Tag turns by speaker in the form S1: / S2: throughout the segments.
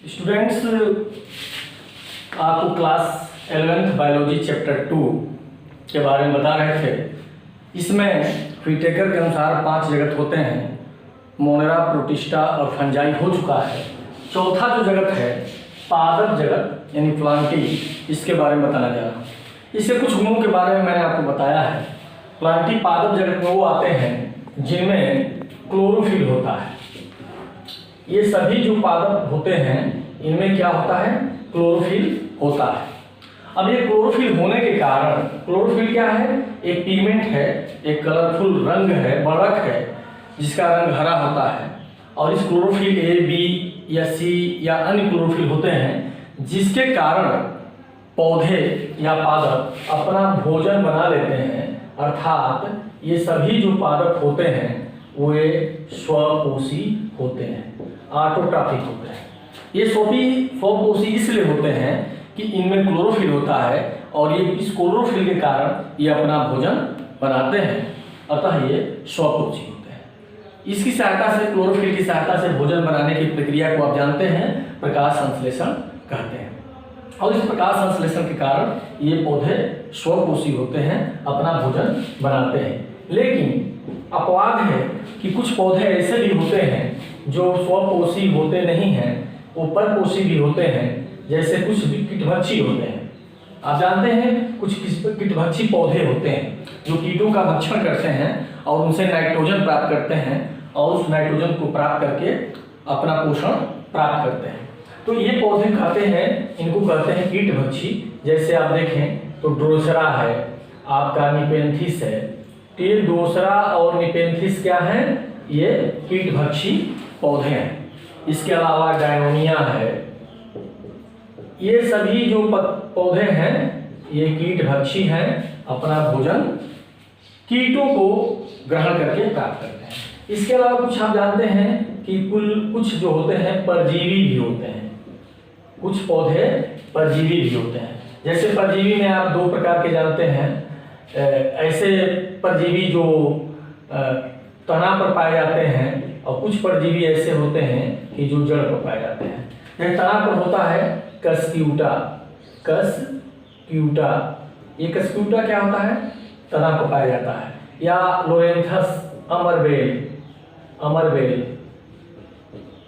S1: Students, आपको class 11th biology chapter 2 के बारे में बता रहे थे। इसमें व्हिटेकर के अनुसार 5 जगत होते हैं, मोनेरा, प्रोटिस्टा और फंजाई हो चुका है। चौथा जो जगत है पादप जगत यानी प्लांटी, इसके बारे में बताना जा रहा हूँ। इसके कुछ गुणों के बारे में मैंने आपको बताया है। प्लांटी पादप जगत में वो आते हैं जिनमें क्लोरोफिल होता है। ये सभी जो पादप होते हैं इनमें क्या होता है, क्लोरोफिल होता है। अब ये क्लोरोफिल होने के कारण, क्लोरोफिल क्या है, एक पिगमेंट है, एक कलरफुल रंग है, बड़क है जिसका रंग हरा होता है। और इस क्लोरोफिल ए, बी या सी या अन्य क्लोरोफिल होते हैं जिसके कारण पौधे या पादप अपना भोजन बना लेते हैं। अर्थात ये सभी जो पादप होते हैं वे स्वपोषी होते हैं, ऑटोट्रॉफिक होते हैं। ये स्वपोषी इसलिए होते हैं कि इनमें क्लोरोफिल होता है और ये इस क्लोरोफिल के कारण ये अपना भोजन बनाते हैं, अतः ये स्वपोषी होते हैं। इसकी सहायता से, क्लोरोफिल की सहायता से भोजन बनाने की प्रक्रिया को आप जानते हैं, प्रकाश संश्लेषण कहते हैं। और इस प्रकाश संश्लेषण के कारण ये पौधे स्वपोषी होते हैं, अपना भोजन बनाते हैं। लेकिन अपवाद है कि कुछ पौधे ऐसे भी होते हैं जो स्वपोषी होते नहीं हैं, वो परपोषी भी होते हैं। जैसे कुछ कीटभक्षी होते हैं। आप जानते हैं कुछ कीटभक्षी पौधे होते हैं जो कीटों का भक्षण करते हैं और उनसे नाइट्रोजन प्राप्त करते हैं और उस नाइट्रोजन को प्राप्त करके अपना पोषण प्राप्त करते हैं। तो ये पौधे खाते हैं, इनको कहते हैं कीटभक्षी। जैसे आप देखें तो ड्रोसरा है, आपका निपेंथिस है। ये ड्रोसरा और निपेंथिस क्या है, ये कीटभक्षी पौधे हैं। इसके अलावा डायनोनिया है। ये सभी जो पौधे हैं ये कीटभक्षी हैं, अपना भोजन कीटों को ग्रहण करके प्राप्त करते हैं। इसके अलावा कुछ आप जानते हैं कि कुछ जो होते हैं परजीवी भी होते हैं। कुछ पौधे परजीवी भी होते हैं। जैसे परजीवी में आप 2 प्रकार के जानते हैं। ऐसे परजीवी जो तना पर पाए जाते हैं और कुछ परजीवी ऐसे होते हैं कि जो जड़ पर पाए जाते हैं। यह तना पर होता है कस्क्यूटा। ये कस्क्यूटा क्या होता है, तना पर पाया जाता है। या लोरेंथस अमरबेल,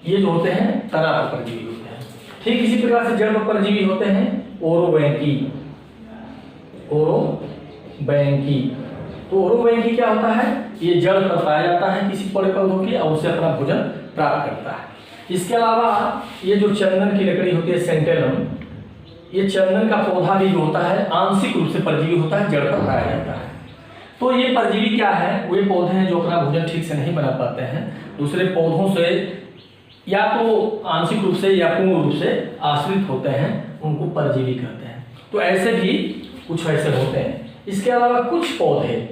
S1: ये जो होते हैं तना पर परजीवी होते हैं। ठीक इसी प्रकार से जड़ पर परजीवी होते हैं ओरोबैंकी। तो ओरोबैंकी क्या होता है, ये जड़ पर पाया जाता है किसी बड़े पौधों की और उससे अपना भोजन प्राप्त करता है। इसके अलावा ये जो चंदन की लकड़ी होती है सेंटेलम, ये चंदन का पौधा भी जो होता है आंशिक रूप से परजीवी होता है, जड़ पर पाया जाता है। तो ये परजीवी क्या है, वे पौधे हैं जो अपना भोजन ठीक से नहीं बना पाते हैं, दूसरे पौधों से या तो आंशिक रूप से या पूर्ण रूप से आश्रित होते हैं, उनको परजीवी कहते हैं। तो ऐसे भी कुछ ऐसे होते हैं। इसके अलावा कुछ पौधे,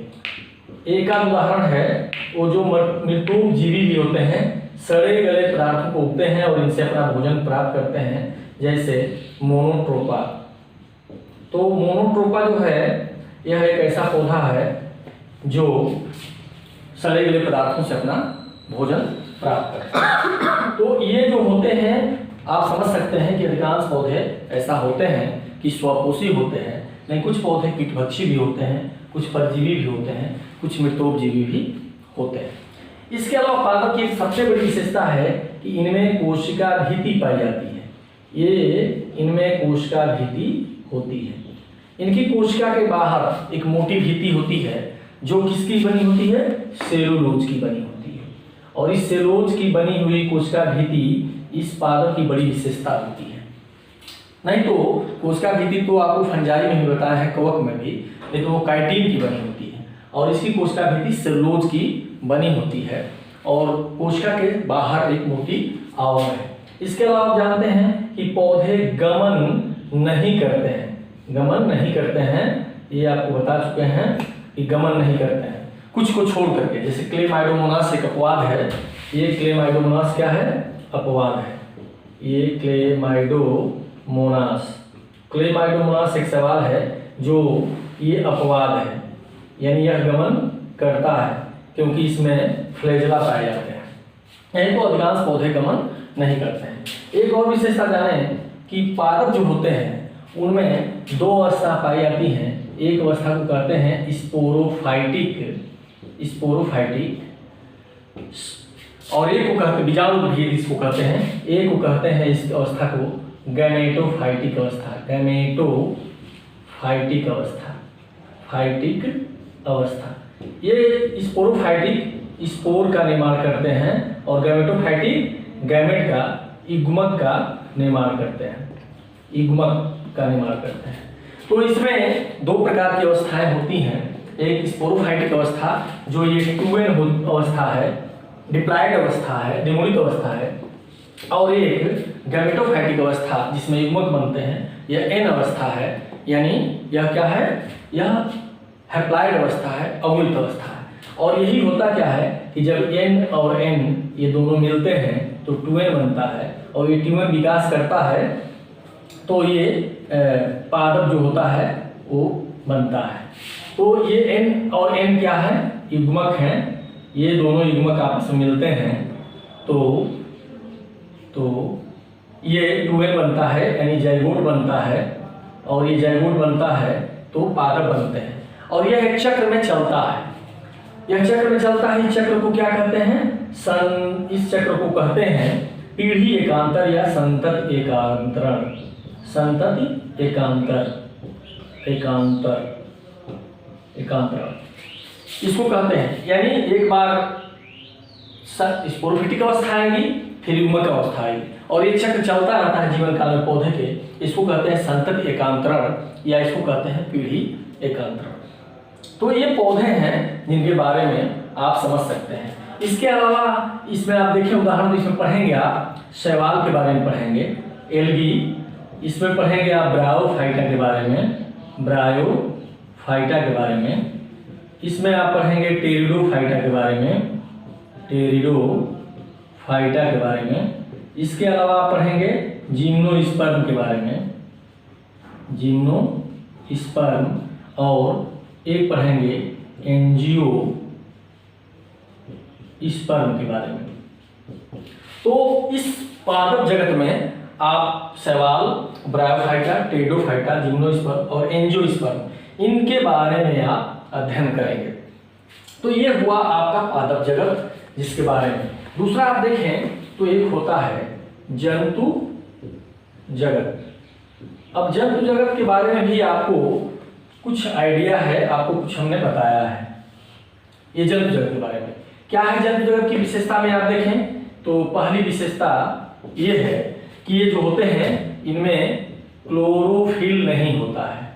S1: एक उदाहरण है वो जो मृतोप जीवी भी होते हैं, सड़े गले पदार्थों को उगते हैं और इनसे अपना भोजन प्राप्त करते हैं। जैसे मोनोट्रोपा। तो मोनोट्रोपा जो है यह एक ऐसा पौधा है जो सड़े गले पदार्थों से अपना भोजन प्राप्त करता है। तो ये जो होते हैं, आप समझ सकते हैं कि अधिकांश पौधे ऐसा होते हैं कि स्वपोषी होते हैं। नहीं, कुछ पौधे कीटभक्षी भी होते हैं, कुछ परजीवी भी होते हैं, कुछ मृतोपजीवी भी होते हैं। इसके अलावा पादप की एक सबसे बड़ी विशेषता है कि इनमें कोशिका भित्ति पाई जाती है। इनमें कोशिका भित्ति होती है। इनकी कोशिका के बाहर एक मोटी भित्ति होती है जो किसकी बनी होती है, सेलुलोज की बनी होती है। और इस सेलुलोज की बनी हुई कोशिका भित्ति इस पादप की बड़ी विशेषता होती है। नहीं तो कोशिका भित्ति तो आपको फंजाई में भी बताया है, कवक में भी, लेकिन वो काइटिन की बनी होती है और इसकी कोशिका भित्ति सेलुलोज की बनी होती है और कोशिका के बाहर एक मोटी आवरण है। इसके अलावा आप जानते हैं कि पौधे गमन नहीं करते हैं। ये आपको बता चुके हैं कि गमन नहीं करते हैं, कुछ को छोड़ करके। जैसे क्लेमाइडोमोनास एक अपवाद है। ये क्लेमाइडोमोनास क्या है, अपवाद है। ये क्लेमाइडोमोनास एक सवाल है जो ये अपवाद है, यानी यह गमन करता है क्योंकि इसमें फ्लैजेला पाए जाते हैं। नहीं तो अधिकांश पौधे गमन नहीं करते हैं। एक और विशेषता जानें कि पादप जो होते हैं उनमें दो अवस्था पाई जाती हैं। एक अवस्था को कहते हैं स्पोरोफाइटिक और एक को कहते हैं बीजाणुभेद, इसको कहते हैं। एक को कहते हैं इस अवस्था को गैमेटोफाइटिक अवस्था। ये स्पोरोफाइटिक स्पोर का निर्माण करते हैं और गैमेटोफाइटिक गैमेट का युग्मक का निर्माण करते हैं। तो इसमें दो प्रकार की अवस्थाएं होती हैं। एक स्पोरोफाइटिक अवस्था जो ये 2n अवस्था है, डिप्लॉयड अवस्था है, द्विमुखित अवस्था है, और एक गैमेटोफाइटिक अवस्था जिसमें युग्मक बनते हैं, यह n अवस्था है। यानी यह क्या है, यह हैप्लॉयड अवस्था है, अवयुक्त अवस्था है। और यही होता क्या है कि जब n और n ये दोनों मिलते हैं तो 2n बनता है और ये 2n विकास करता है तो ये पादप जो होता है वो बनता है। तो ये n और n क्या है, युग्मक हैं। ये दोनों युग्मक आपस में मिलते हैं तो ये 2n बनता है, यानी जाइगोट बनता है। और ये जाइगोट बनता है तो पादप बनते हैं। और यह एक चक्र में चलता है। इस चक्र को क्या कहते हैं, इस चक्र को कहते हैं पीढ़ी एकांतर या संतति एकांतर इसको कहते हैं। यानी एक बार स्पोरोफिटिक अवस्था आएगी, फिर युग्मक अवस्था आएगी, और ये चक्र चलता रहता है जीवन काल में पौधे के। इसको कहते हैं संतति एकांतरण या इसको कहते हैं पीढ़ी एकांतरण। तो ये पौधे हैं जिनके बारे में आप समझ सकते हैं। इसके अलावा इसमें आप देखिए उदाहरण, इसमें पढ़ेंगे आप शैवाल के बारे में पढ़ेंगे, एल्गी, इसमें पढ़ेंगे आप ब्रायोफाइटा के बारे में, इसमें आप पढ़ेंगे टेरिडोफाइटा के बारे में। इसके अलावा आप पढ़ेंगे जिम्नोस्पर्म के बारे में, और एक पढ़ेंगे एंजियोस्पर्म के बारे में। तो इस पादप जगत में आप शैवाल, ब्रायोफाइटा, टेरिडोफाइटा, जिम्नोस्पर्म और एंजियोस्पर्म इनके बारे में आप अध्ययन करेंगे। तो ये हुआ आपका पादप जगत जिसके बारे में। दूसरा आप देखें तो एक होता है जंतु जगत। अब जंतु जगत के बारे में भी आपको कुछ आइडिया है, आपको कुछ हमने बताया है। ये जंतु जगत के बारे में क्या है, जंतु जगत की विशेषता में आप देखें तो पहली विशेषता ये है कि ये जो होते हैं इनमें क्लोरोफिल नहीं होता है।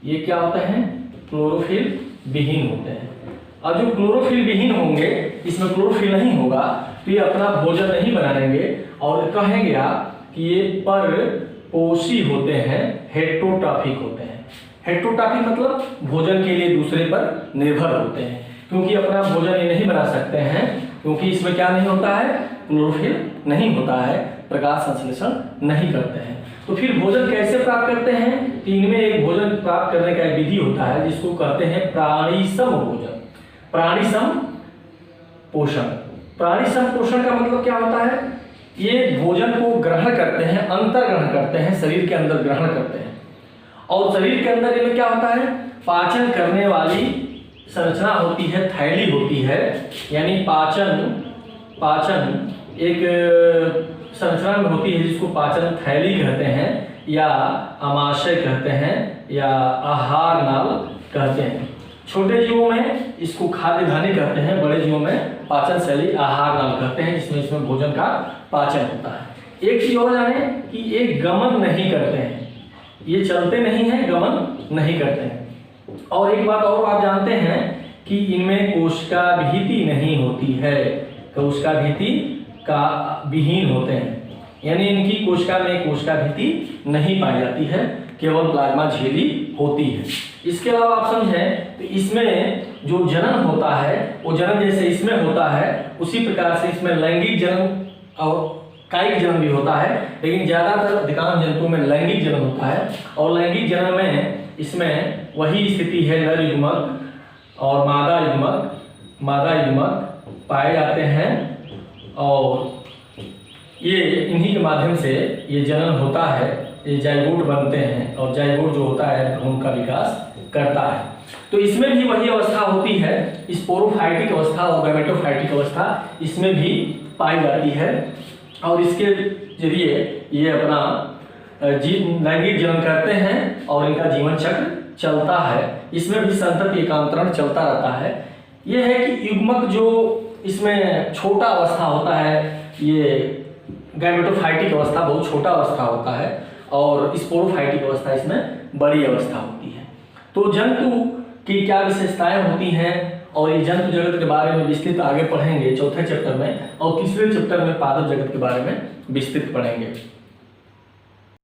S1: ये क्या होते हैं, क्लोरोफिल विहीन होते हैं। और जो क्लोरोफिल विहीन होंगे, इसमें क्लोरोफिल नहीं होगा तो ये अपना भोजन नहीं बनाएंगे और कहेंगे आप कि ये परपोषी होते हैं, हेटेरोट्रॉफिक होते हैं। हेटेरोट्रॉफिक मतलब भोजन के लिए दूसरे पर निर्भर होते हैं, क्योंकि अपना भोजन ये नहीं बना सकते हैं, क्योंकि इसमें क्या नहीं होता है, क्लोरोफिल नहीं होता है, प्रकाश संश्लेषण नहीं करते हैं। तो फिर भोजन कैसे प्राप्त करते हैं, तो इनमें एक भोजन प्राप्त करने का एक विधि होता है जिसको कहते हैं प्राणिसम भोजन, प्राणिसम पोषण। प्राणिसम पोषण का मतलब क्या होता है, ये भोजन को ग्रहण करते हैं, अंतर ग्रहण करते हैं, शरीर के अंदर ग्रहण करते हैं। और शरीर के अंदर इनमें क्या होता है, पाचन करने वाली संरचना होती है, थैली होती है। यानी पाचन एक संरचना में होती है जिसको पाचन थैली कहते हैं, या आमाशय कहते हैं, या आहार नाल कहते हैं। छोटे जीवों में इसको खाद्य धानी कहते हैं, बड़े जीवों में पाचन शैली आहार नाल कहते हैं, जिसमें भोजन का पाचन होता है। एक चीज और जाने कि ये गमन नहीं करते हैं, ये चलते नहीं हैं, गमन नहीं करते हैं। और एक बात और आप जानते हैं कि इनमें कोशिका भित्ति नहीं होती है, कोशिका भित्ति का विहीन होते हैं। यानी इनकी कोशिका में कोशिका भित्ति नहीं पाई जाती है, केवल प्लाज्मा झिल्ली होती है। इसके अलावा आप समझें तो इसमें जो जनन होता है वो जनन जैसे इसमें होता है उसी प्रकार से इसमें लैंगिक जनन और कायिक जनन भी होता है, लेकिन ज़्यादातर अधिकांश जंतुओं में लैंगिक जनन होता है। और लैंगिक जनन में इसमें वही स्थिति है, नर युग्मक और मादा युग्मक पाए जाते हैं। और ये इन्हीं के माध्यम से ये जनन होता है, ये जाइगोट बनते हैं और जाइगोट जो होता है भ्रूण का विकास करता है। तो इसमें भी वही अवस्था होती है, स्पोरोफाइटिक अवस्था और गैमेटोफाइटिक अवस्था इसमें भी पाई जाती है और इसके जरिए ये अपना लैंगिक जनन करते हैं और इनका जीवन चक्र चलता है। इसमें भी संतति एकांतरण चलता रहता है। यह है कि युग्मक जो इसमें छोटा अवस्था होता है, ये गैमेटोफाइटिक अवस्था बहुत छोटा अवस्था होता है और स्पोरोफाइटिक अवस्था इसमें बड़ी अवस्था होती है। तो जंतु की क्या विशेषताएं होती हैं और ये जंतु जगत के बारे में विस्तृत आगे पढ़ेंगे चौथे चैप्टर में, और तीसरे चैप्टर में पादप जगत के बारे में विस्तृत पढ़ेंगे।